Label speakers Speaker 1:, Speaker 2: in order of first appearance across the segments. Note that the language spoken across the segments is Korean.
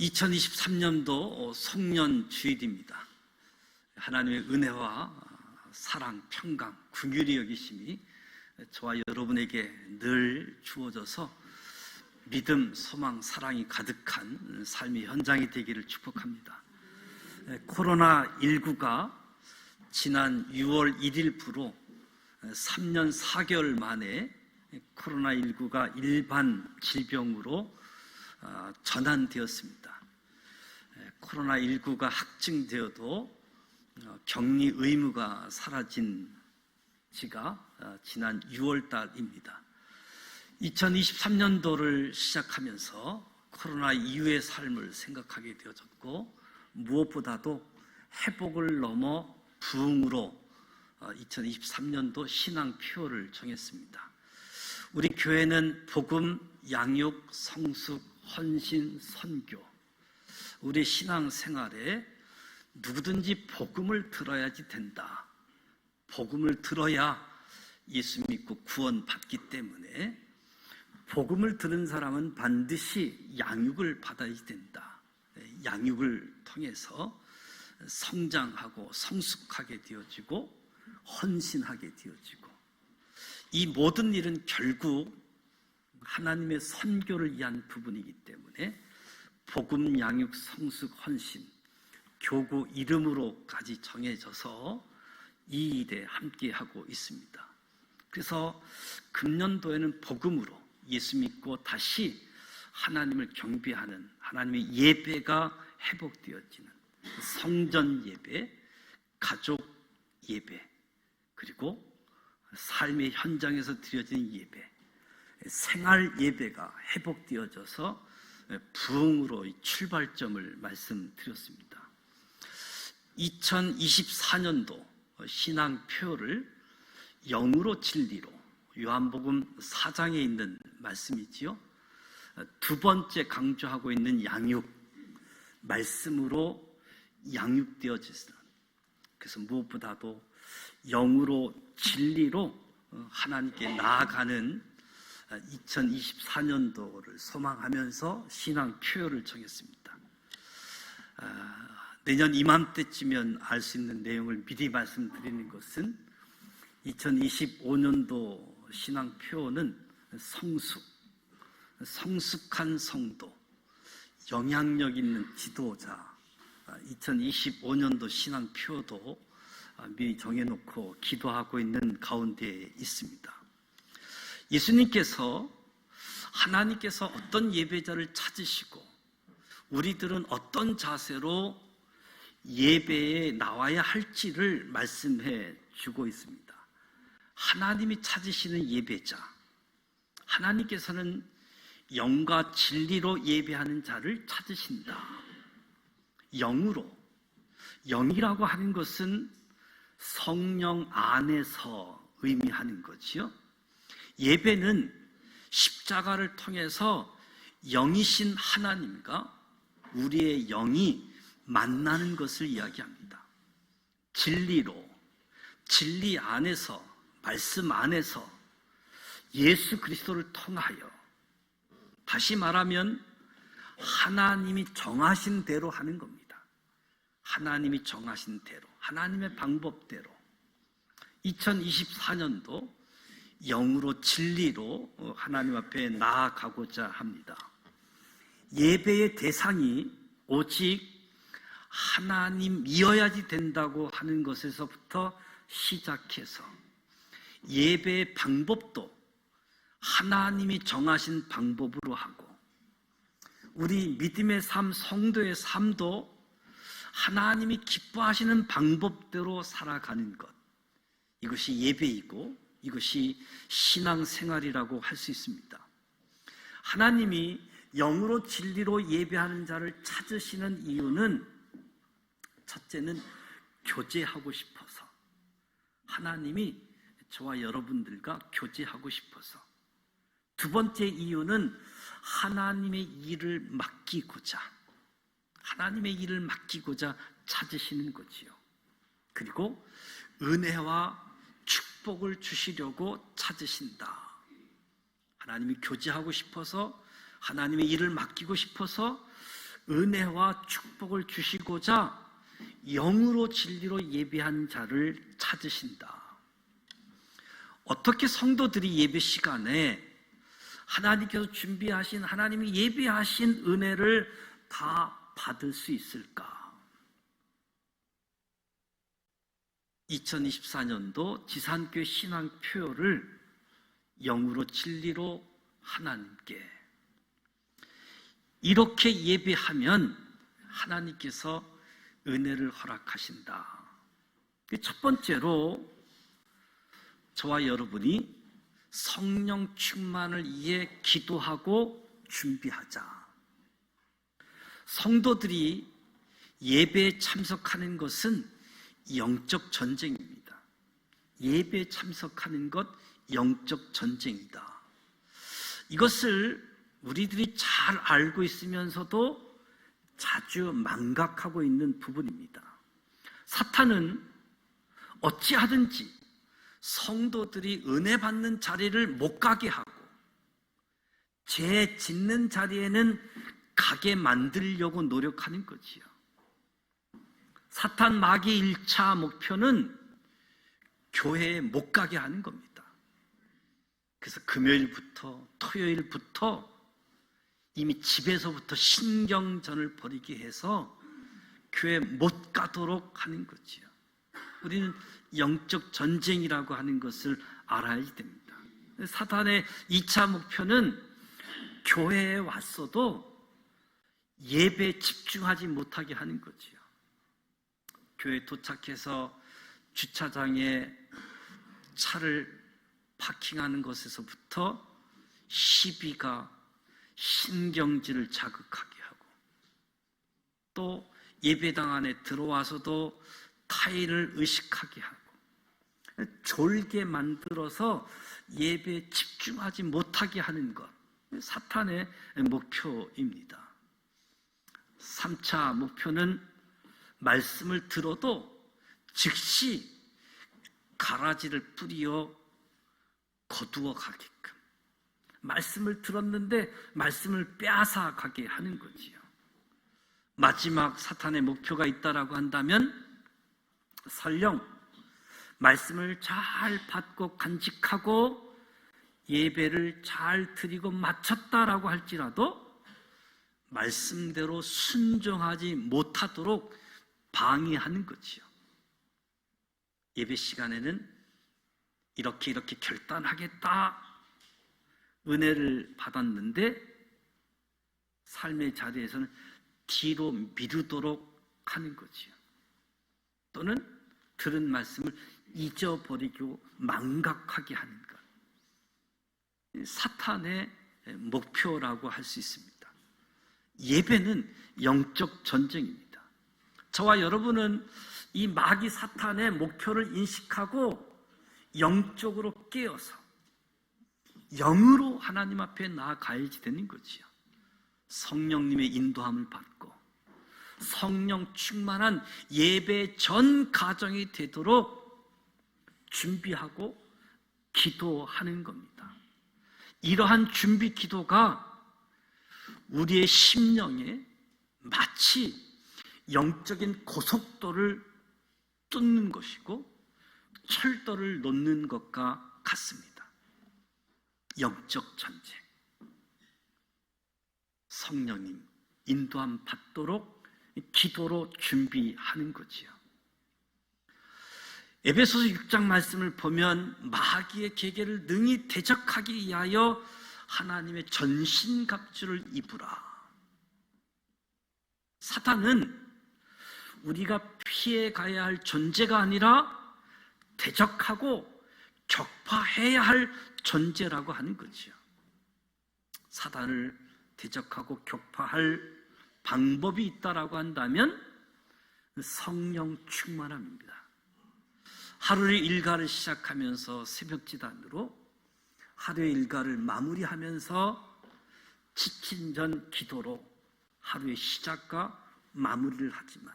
Speaker 1: 2023년도 송년 주일입니다. 하나님의 은혜와 사랑, 평강, 긍휼히 여기심이 저와 여러분에게 늘 주어져서 믿음, 소망, 사랑이 가득한 삶의 현장이 되기를 축복합니다. 코로나19가 지난 6월 1일부로 3년 4개월 만에 코로나19가 일반 질병으로 전환되었습니다. 코로나19가 확진되어도 격리 의무가 사라진 지가 지난 6월 달입니다. 2023년도를 시작하면서 코로나 이후의 삶을 생각하게 되어졌고, 무엇보다도 회복을 넘어 부흥으로 2023년도 신앙 표어를 정했습니다. 우리 교회는 복음, 양육, 성숙, 헌신, 선교, 우리 신앙 생활에 누구든지 복음을 들어야지 된다. 복음을 들어야 예수 믿고 구원받기 때문에 복음을 들은 사람은 반드시 양육을 받아야지 된다. 양육을 통해서 성장하고 성숙하게 되어지고 헌신하게 되어지고, 이 모든 일은 결국 하나님의 선교를 위한 부분이기 때문에 복음, 양육, 성숙, 헌신, 교구 이름으로까지 정해져서 이 일에 함께하고 있습니다. 그래서 금년도에는 복음으로 예수 믿고 다시 하나님을 경배하는 하나님의 예배가 회복되어지는 성전 예배, 가족 예배, 그리고 삶의 현장에서 드려지는 예배, 생활 예배가 회복되어져서 부흥으로 출발점을 말씀드렸습니다. 2024년도 신앙 표를 영으로 진리로, 요한복음 4장에 있는 말씀이지요. 두 번째 강조하고 있는 양육, 말씀으로 양육되어지는, 그래서 무엇보다도 영으로 진리로 하나님께 나아가는 2024년도를 소망하면서 신앙 표어를 정했습니다. 내년 이맘때쯤면 알 수 있는 내용을 미리 말씀드리는 것은, 2025년도 신앙 표어는 성숙, 성숙한 성도, 영향력 있는 지도자, 2025년도 신앙 표어도 미리 정해놓고 기도하고 있는 가운데에 있습니다. 예수님께서, 하나님께서 어떤 예배자를 찾으시고 우리들은 어떤 자세로 예배에 나와야 할지를 말씀해 주고 있습니다. 하나님이 찾으시는 예배자, 하나님께서는 영과 진리로 예배하는 자를 찾으신다. 영으로, 영이라고 하는 것은 성령 안에서 의미하는 거지요. 예배는 십자가를 통해서 영이신 하나님과 우리의 영이 만나는 것을 이야기합니다. 진리로, 진리 안에서, 말씀 안에서 예수 그리스도를 통하여, 다시 말하면 하나님이 정하신 대로 하는 겁니다. 하나님이 정하신 대로, 하나님의 방법대로 2024년도 영으로 진리로 하나님 앞에 나아가고자 합니다. 예배의 대상이 오직 하나님이어야지 된다고 하는 것에서부터 시작해서 예배의 방법도 하나님이 정하신 방법으로 하고, 우리 믿음의 삶, 성도의 삶도 하나님이 기뻐하시는 방법대로 살아가는 것, 이것이 예배이고 이것이 신앙생활이라고 할 수 있습니다. 하나님이 영으로 진리로 예배하는 자를 찾으시는 이유는, 첫째는 교제하고 싶어서, 하나님이 저와 여러분들과 교제하고 싶어서. 두 번째 이유는 하나님의 일을 맡기고자, 하나님의 일을 맡기고자 찾으시는 거지요. 그리고 은혜와 축복을 주시려고 찾으신다. 하나님이 교제하고 싶어서, 하나님의 일을 맡기고 싶어서 은혜와 축복을 주시고자 영으로 진리로 예배한 자를 찾으신다. 어떻게 성도들이 예배 시간에 하나님께서 준비하신, 하나님이 예비하신 은혜를 다 받을 수 있을까? 2024년도 지산교회 신앙표를 영으로 진리로 하나님께 이렇게 예배하면 하나님께서 은혜를 허락하신다. 첫 번째로 저와 여러분이 성령 충만을 위해 기도하고 준비하자. 성도들이 예배에 참석하는 것은 영적 전쟁입니다. 예배에 참석하는 것 영적 전쟁이다. 이것을 우리들이 잘 알고 있으면서도 자주 망각하고 있는 부분입니다. 사탄은 어찌하든지 성도들이 은혜 받는 자리를 못 가게 하고 죄 짓는 자리에는 가게 만들려고 노력하는 거지요. 사탄 마귀의 1차 목표는 교회에 못 가게 하는 겁니다. 그래서 금요일부터 토요일부터 이미 집에서부터 신경전을 벌이게 해서 교회 못 가도록 하는 거지요. 우리는 영적 전쟁이라고 하는 것을 알아야 됩니다. 사탄의 2차 목표는 교회에 왔어도 예배에 집중하지 못하게 하는 거지요. 교회에 도착해서 주차장에 차를 파킹하는 것에서부터 시비가 신경질을 자극하게 하고, 또 예배당 안에 들어와서도 타인을 의식하게 하고 졸게 만들어서 예배에 집중하지 못하게 하는 것, 사탄의 목표입니다. 3차 목표는 말씀을 들어도 즉시 가라지를 뿌리어 거두어 가게끔, 말씀을 들었는데 말씀을 빼앗아 가게 하는 거지요. 마지막 사탄의 목표가 있다라고 한다면 설령 말씀을 잘 받고 간직하고 예배를 잘 드리고 마쳤다라고 할지라도 말씀대로 순종하지 못하도록 방해하는 거지요. 예배 시간에는 이렇게 결단하겠다, 은혜를 받았는데 삶의 자리에서는 뒤로 미루도록 하는 거지요. 또는 들은 말씀을 잊어버리고 망각하게 하는 것, 사탄의 목표라고 할 수 있습니다. 예배는 영적 전쟁입니다. 저와 여러분은 이 마귀 사탄의 목표를 인식하고 영적으로 깨어서 영으로 하나님 앞에 나아가야지 되는 거지요. 성령님의 인도함을 받고 성령 충만한 예배 전 가정이 되도록 준비하고 기도하는 겁니다. 이러한 준비 기도가 우리의 심령에 마치 영적인 고속도를 뚫는 것이고 철도를 놓는 것과 같습니다. 영적 전쟁. 성령님 인도함 받도록 기도로 준비하는 거지요. 에베소서 6장 말씀을 보면 마귀의 계계를 능히 대적하기 위하여 하나님의 전신갑주를 입으라. 사탄은 우리가 피해 가야 할 존재가 아니라 대적하고 격파해야 할 존재라고 하는 거지요. 사탄을 대적하고 격파할 방법이 있다라고 한다면 성령 충만함입니다. 하루의 일과를 시작하면서 새벽지단으로 하루의 일과를 마무리하면서 지침 전 기도로 하루의 시작과 마무리를 하지만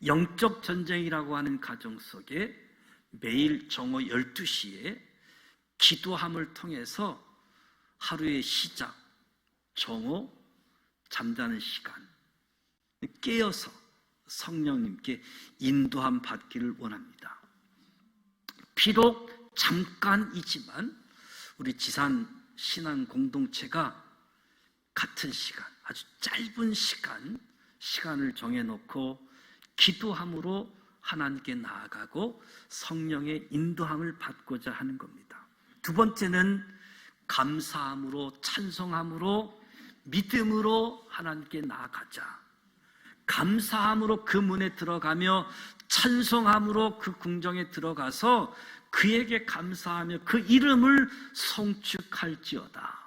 Speaker 1: 영적 전쟁이라고 하는 가정 속에 매일 정오 12시에 기도함을 통해서 하루의 시작, 정오, 잠자는 시간, 깨어서 성령님께 인도함 받기를 원합니다. 비록 잠깐이지만 우리 지산 신앙 공동체가 같은 시간, 아주 짧은 시간을 정해놓고 기도함으로 하나님께 나아가고 성령의 인도함을 받고자 하는 겁니다. 두 번째는 감사함으로, 찬송함으로, 믿음으로 하나님께 나아가자. 감사함으로 그 문에 들어가며 찬송함으로 그 궁정에 들어가서 그에게 감사하며 그 이름을 송축할지어다.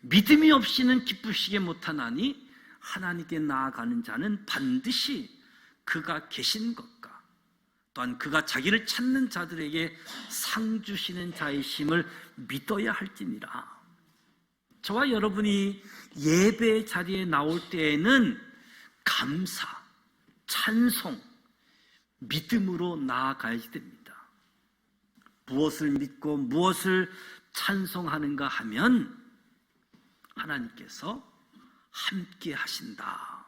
Speaker 1: 믿음이 없이는 기쁘시게 못하나니 하나님께 나아가는 자는 반드시 그가 계신 것과 또한 그가 자기를 찾는 자들에게 상 주시는 자이심을 믿어야 할지니라. 저와 여러분이 예배 자리에 나올 때에는 감사, 찬송, 믿음으로 나아가야 됩니다. 무엇을 믿고 무엇을 찬송하는가 하면 하나님께서 함께 하신다.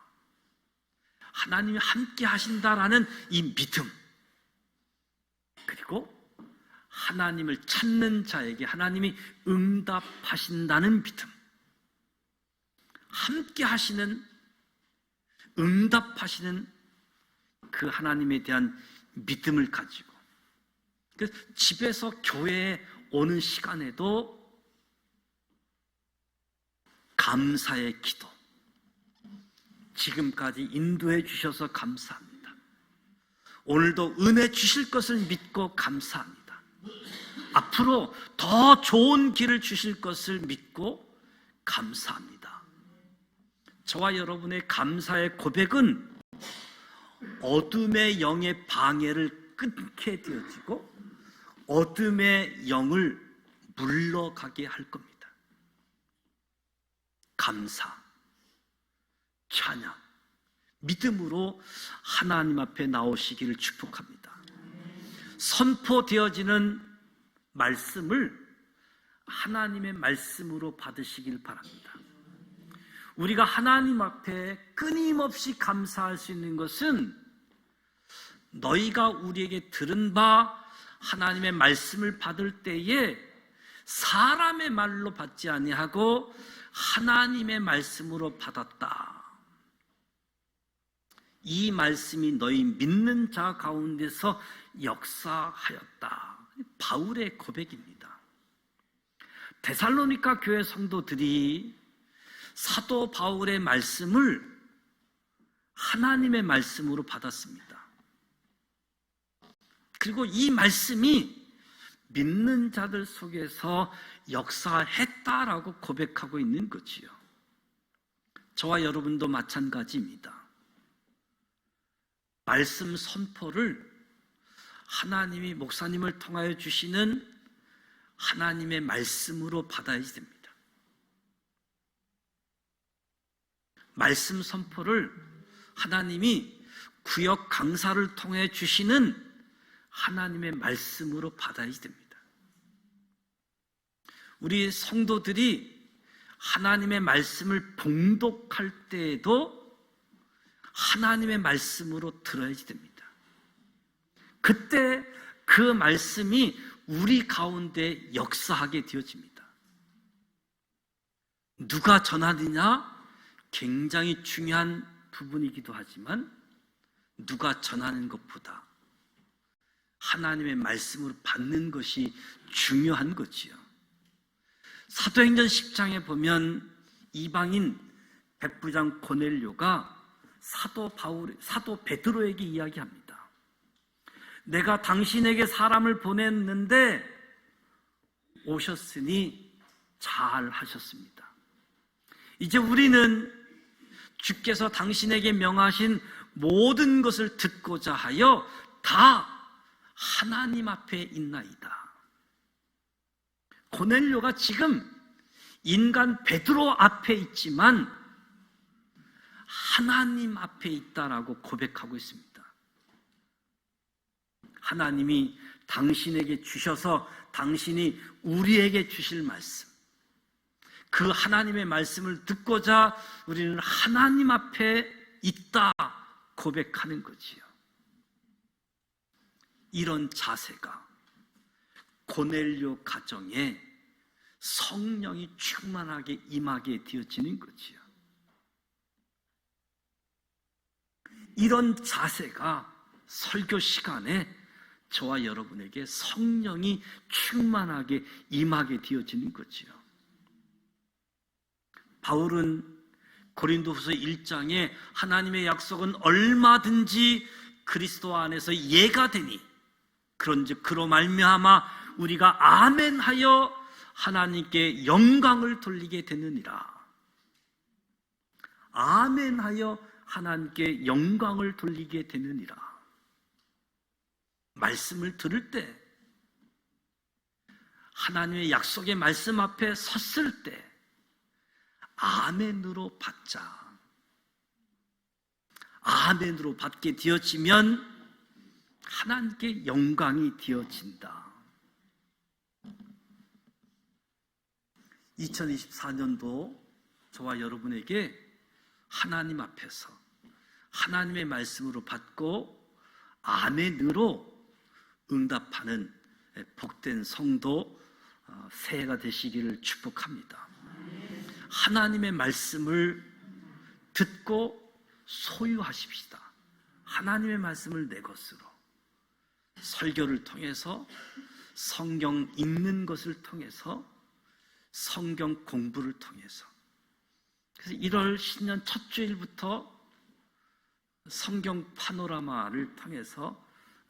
Speaker 1: 하나님이 함께 하신다라는 이 믿음, 그리고 하나님을 찾는 자에게 하나님이 응답하신다는 믿음, 함께 하시는, 응답하시는 그 하나님에 대한 믿음을 가지고, 그래서 집에서 교회에 오는 시간에도 감사의 기도, 지금까지 인도해 주셔서 감사합니다. 오늘도 은혜 주실 것을 믿고 감사합니다. 앞으로 더 좋은 길을 주실 것을 믿고 감사합니다. 저와 여러분의 감사의 고백은 어둠의 영의 방해를 끊게 되어지고 어둠의 영을 물러가게 할 겁니다. 감사, 찬양, 믿음으로 하나님 앞에 나오시기를 축복합니다. 선포되어지는 말씀을 하나님의 말씀으로 받으시길 바랍니다. 우리가 하나님 앞에 끊임없이 감사할 수 있는 것은 너희가 우리에게 들은 바 하나님의 말씀을 받을 때에 사람의 말로 받지 아니하고 하나님의 말씀으로 받았다. 이 말씀이 너희 믿는 자 가운데서 역사하였다. 바울의 고백입니다. 데살로니가 교회 성도들이 사도 바울의 말씀을 하나님의 말씀으로 받았습니다. 그리고 이 말씀이 믿는 자들 속에서 역사했다라고 고백하고 있는 거지요. 저와 여러분도 마찬가지입니다. 말씀 선포를 하나님이 목사님을 통하여 주시는 하나님의 말씀으로 받아야 됩니다. 말씀 선포를 하나님이 구역 강사를 통해 주시는 하나님의 말씀으로 받아야 됩니다. 우리 성도들이 하나님의 말씀을 봉독할 때에도 하나님의 말씀으로 들어야 됩니다. 그때 그 말씀이 우리 가운데 역사하게 되어집니다. 누가 전하느냐? 굉장히 중요한 부분이기도 하지만 누가 전하는 것보다 하나님의 말씀으로 받는 것이 중요한 거지요. 사도행전 10장에 보면 이방인 백부장 고넬료가 사도 베드로에게 이야기합니다. 내가 당신에게 사람을 보냈는데 오셨으니 잘 하셨습니다. 이제 우리는 주께서 당신에게 명하신 모든 것을 듣고자 하여 다 하나님 앞에 있나이다. 고넬료가 지금 인간 베드로 앞에 있지만 하나님 앞에 있다라고 고백하고 있습니다. 하나님이 당신에게 주셔서 당신이 우리에게 주실 말씀, 그 하나님의 말씀을 듣고자 우리는 하나님 앞에 있다 고백하는 거지요. 이런 자세가 고넬료 가정에 성령이 충만하게 임하게 되어지는 거지요. 이런 자세가 설교 시간에 저와 여러분에게 성령이 충만하게 임하게 되어지는 거지요. 바울은 고린도후서 1장에 하나님의 약속은 얼마든지 그리스도 안에서 예가 되니 그런즉 그로 말미암아 우리가 아멘하여 하나님께 영광을 돌리게 되느니라. 아멘하여 하나님께 영광을 돌리게 되느니라. 말씀을 들을 때, 하나님의 약속의 말씀 앞에 섰을 때 아멘으로 받자. 아멘으로 받게 되어지면 하나님께 영광이 되어진다. 2024년도 저와 여러분에게 하나님 앞에서 하나님의 말씀으로 받고 아멘으로 응답하는 복된 성도 새해가 되시기를 축복합니다. 하나님의 말씀을 듣고 소유하십시다. 하나님의 말씀을 내 것으로 설교를 통해서 성경 읽는 것을 통해서 성경 공부를 통해서 그래서 1월 신년 첫 주일부터 성경 파노라마를 통해서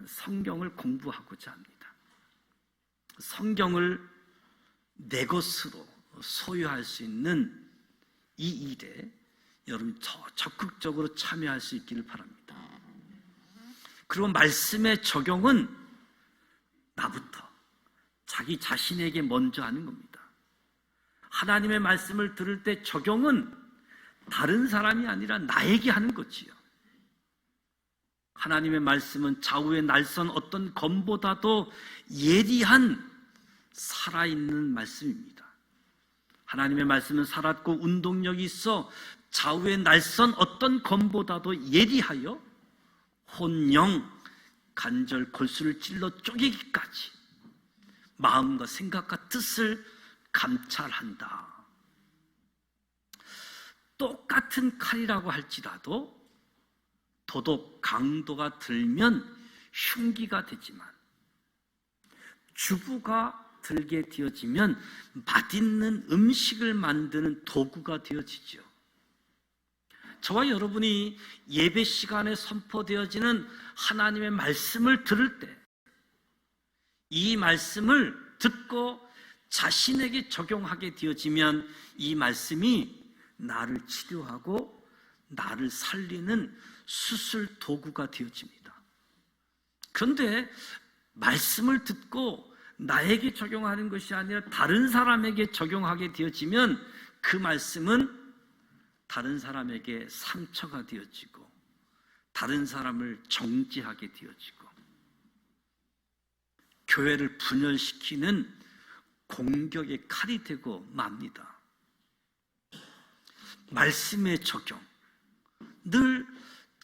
Speaker 1: 성경을 공부하고자 합니다. 성경을 내 것으로 소유할 수 있는 이 일에 여러분 적극적으로 참여할 수 있기를 바랍니다. 그리고 말씀의 적용은 나부터 자기 자신에게 먼저 하는 겁니다. 하나님의 말씀을 들을 때 적용은 다른 사람이 아니라 나에게 하는 거지요. 하나님의 말씀은 좌우의 날선 어떤 검보다도 예리한 살아있는 말씀입니다. 하나님의 말씀은 살았고 운동력이 있어 좌우의 날선 어떤 검보다도 예리하여 혼영, 간절, 골수를 찔러 쪼개기까지 마음과 생각과 뜻을 감찰한다. 똑같은 칼이라고 할지라도 도덕 강도가 들면 흉기가 되지만 주부가 들게 되어지면 맛있는 음식을 만드는 도구가 되어지죠. 저와 여러분이 예배 시간에 선포되어지는 하나님의 말씀을 들을 때 이 말씀을 듣고 자신에게 적용하게 되어지면 이 말씀이 나를 치료하고 나를 살리는 수술 도구가 되어집니다. 그런데 말씀을 듣고 나에게 적용하는 것이 아니라 다른 사람에게 적용하게 되어지면 그 말씀은 다른 사람에게 상처가 되어지고 다른 사람을 정죄하게 되어지고 교회를 분열시키는 공격의 칼이 되고 맙니다. 말씀의 적용, 늘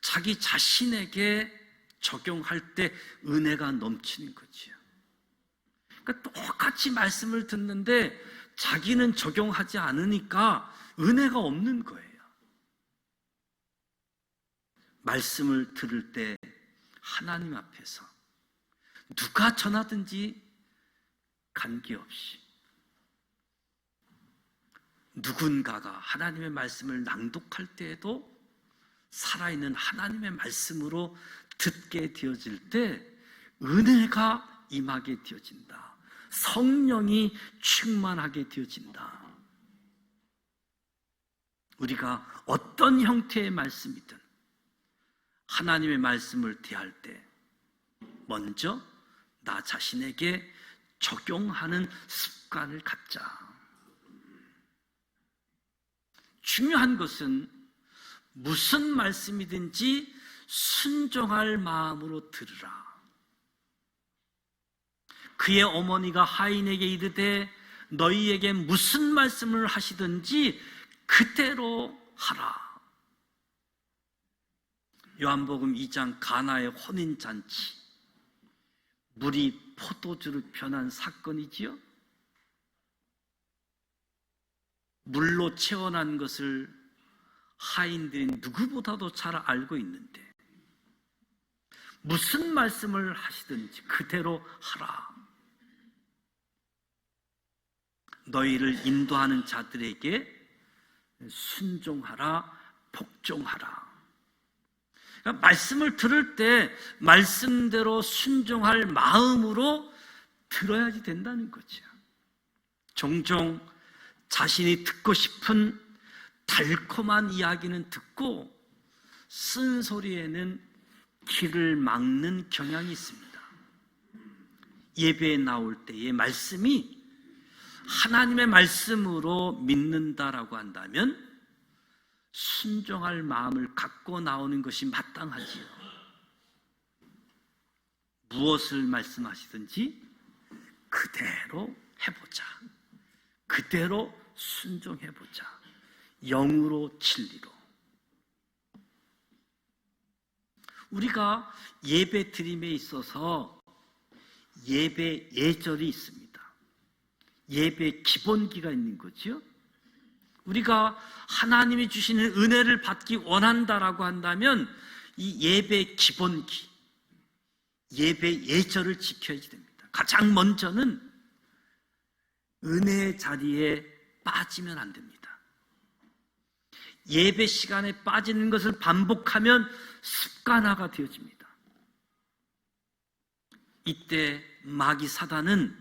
Speaker 1: 자기 자신에게 적용할 때 은혜가 넘치는 거지요. 그러니까 똑같이 말씀을 듣는데 자기는 적용하지 않으니까 은혜가 없는 거예요. 말씀을 들을 때 하나님 앞에서 누가 전하든지 관계없이 누군가가 하나님의 말씀을 낭독할 때에도 살아있는 하나님의 말씀으로 듣게 되어질 때 은혜가 임하게 되어진다. 성령이 충만하게 되어진다. 우리가 어떤 형태의 말씀이든 하나님의 말씀을 대할 때 먼저 나 자신에게 적용하는 습관을 갖자. 중요한 것은 무슨 말씀이든지 순종할 마음으로 들으라. 그의 어머니가 하인에게 이르되 너희에게 무슨 말씀을 하시든지 그대로 하라. 요한복음 2장 가나의 혼인잔치, 물이 포도주로 변한 사건이지요. 물로 채워난 것을 하인들이 누구보다도 잘 알고 있는데 무슨 말씀을 하시든지 그대로 하라. 너희를 인도하는 자들에게 순종하라, 복종하라. 그러니까 말씀을 들을 때 말씀대로 순종할 마음으로 들어야지 된다는 거죠. 종종 자신이 듣고 싶은 달콤한 이야기는 듣고 쓴소리에는 길을 막는 경향이 있습니다. 예배에 나올 때의 말씀이 하나님의 말씀으로 믿는다라고 한다면 순종할 마음을 갖고 나오는 것이 마땅하지요. 무엇을 말씀하시든지 그대로 해보자. 그대로 순종해보자. 영으로 진리로. 우리가 예배 드림에 있어서 예배 예절이 있습니다. 예배 기본기가 있는 거죠. 우리가 하나님이 주시는 은혜를 받기 원한다라고 한다면 이 예배 기본기, 예배 예절을 지켜야 됩니다. 가장 먼저는 은혜의 자리에 빠지면 안 됩니다. 예배 시간에 빠지는 것을 반복하면 습관화가 되어집니다. 이때 마귀 사단은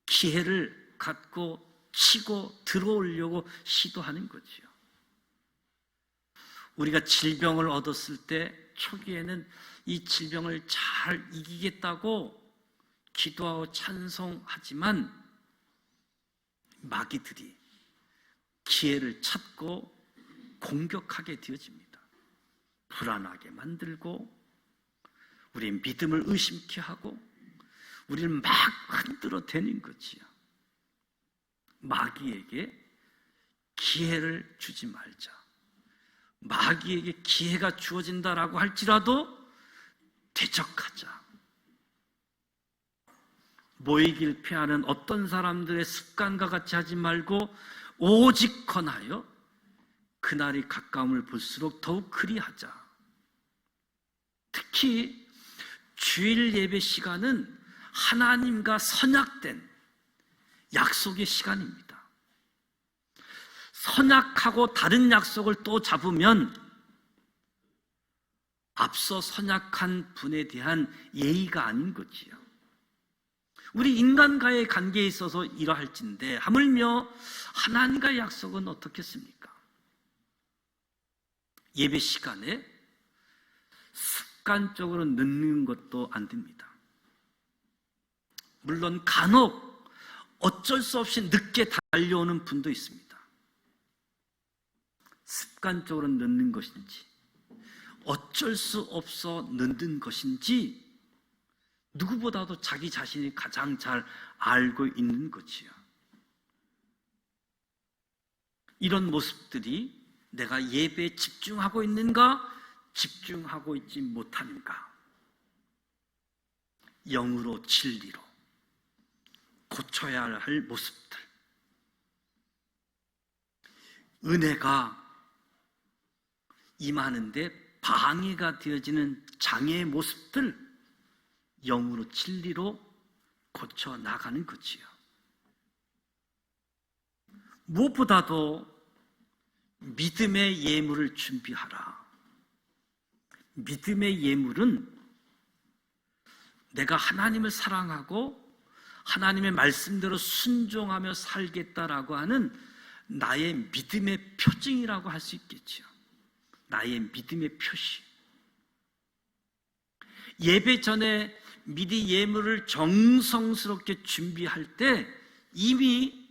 Speaker 1: 기회를 갖고 치고 들어오려고 시도하는 거죠. 우리가 질병을 얻었을 때 초기에는 이 질병을 잘 이기겠다고 기도하고 찬송하지만 마귀들이 기회를 찾고 공격하게 되어집니다. 불안하게 만들고 우리의 믿음을 의심케 하고 우리를 막 흔들어 대는 거지요. 마귀에게 기회를 주지 말자. 마귀에게 기회가 주어진다라고 할지라도 대적하자. 모이길 피하는 어떤 사람들의 습관과 같이 하지 말고 오직 권하여 그날이 가까움을 볼수록 더욱 그리하자. 특히 주일 예배 시간은 하나님과 선약된 약속의 시간입니다. 선약하고 다른 약속을 또 잡으면 앞서 선약한 분에 대한 예의가 아닌 거지요. 우리 인간과의 관계에 있어서 이러할진데 하물며 하나님과의 약속은 어떻겠습니까? 예배 시간에 습관적으로 늦는 것도 안 됩니다. 물론 간혹 어쩔 수 없이 늦게 달려오는 분도 있습니다. 습관적으로 늦는 것인지 어쩔 수 없어 늦는 것인지 누구보다도 자기 자신이 가장 잘 알고 있는 거지요. 이런 모습들이 내가 예배에 집중하고 있는가, 집중하고 있지 못하는가, 영으로 진리로 고쳐야 할 모습들, 은혜가 임하는데 방해가 되어지는 장애의 모습들, 영으로 진리로 고쳐 나가는 거지요. 무엇보다도 믿음의 예물을 준비하라. 믿음의 예물은 내가 하나님을 사랑하고 하나님의 말씀대로 순종하며 살겠다라고 하는 나의 믿음의 표징이라고 할 수 있겠죠. 나의 믿음의 표시. 예배 전에 미리 예물을 정성스럽게 준비할 때 이미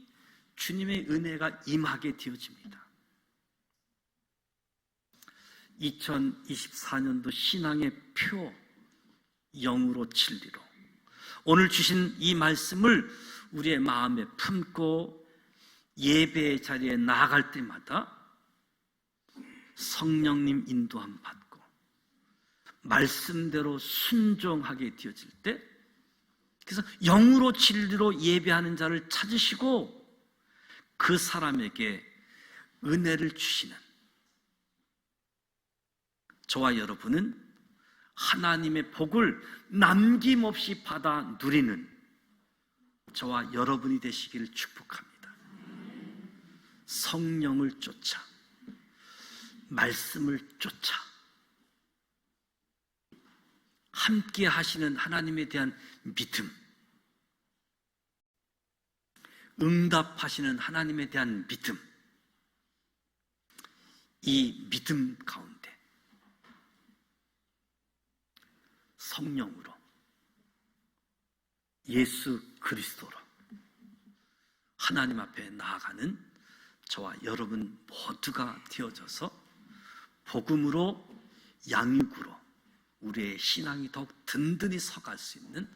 Speaker 1: 주님의 은혜가 임하게 되어집니다. 2024년도 신앙의 표, 영으로 진리로. 오늘 주신 이 말씀을 우리의 마음에 품고 예배의 자리에 나아갈 때마다 성령님 인도함 받고 말씀대로 순종하게 되어질 때, 그래서 영으로 진리로 예배하는 자를 찾으시고 그 사람에게 은혜를 주시는, 저와 여러분은 하나님의 복을 남김없이 받아 누리는 저와 여러분이 되시기를 축복합니다. 성령을 쫓아, 말씀을 쫓아, 함께 하시는 하나님에 대한 믿음, 응답하시는 하나님에 대한 믿음, 이 믿음 가운데 성령으로, 예수 그리스도로 하나님 앞에 나아가는 저와 여러분 모두가 되어져서 복음으로, 양육으로 우리의 신앙이 더욱 든든히 서갈 수 있는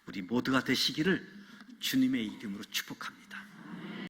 Speaker 1: 우리 모두가 되시기를 주님의 이름으로 축복합니다.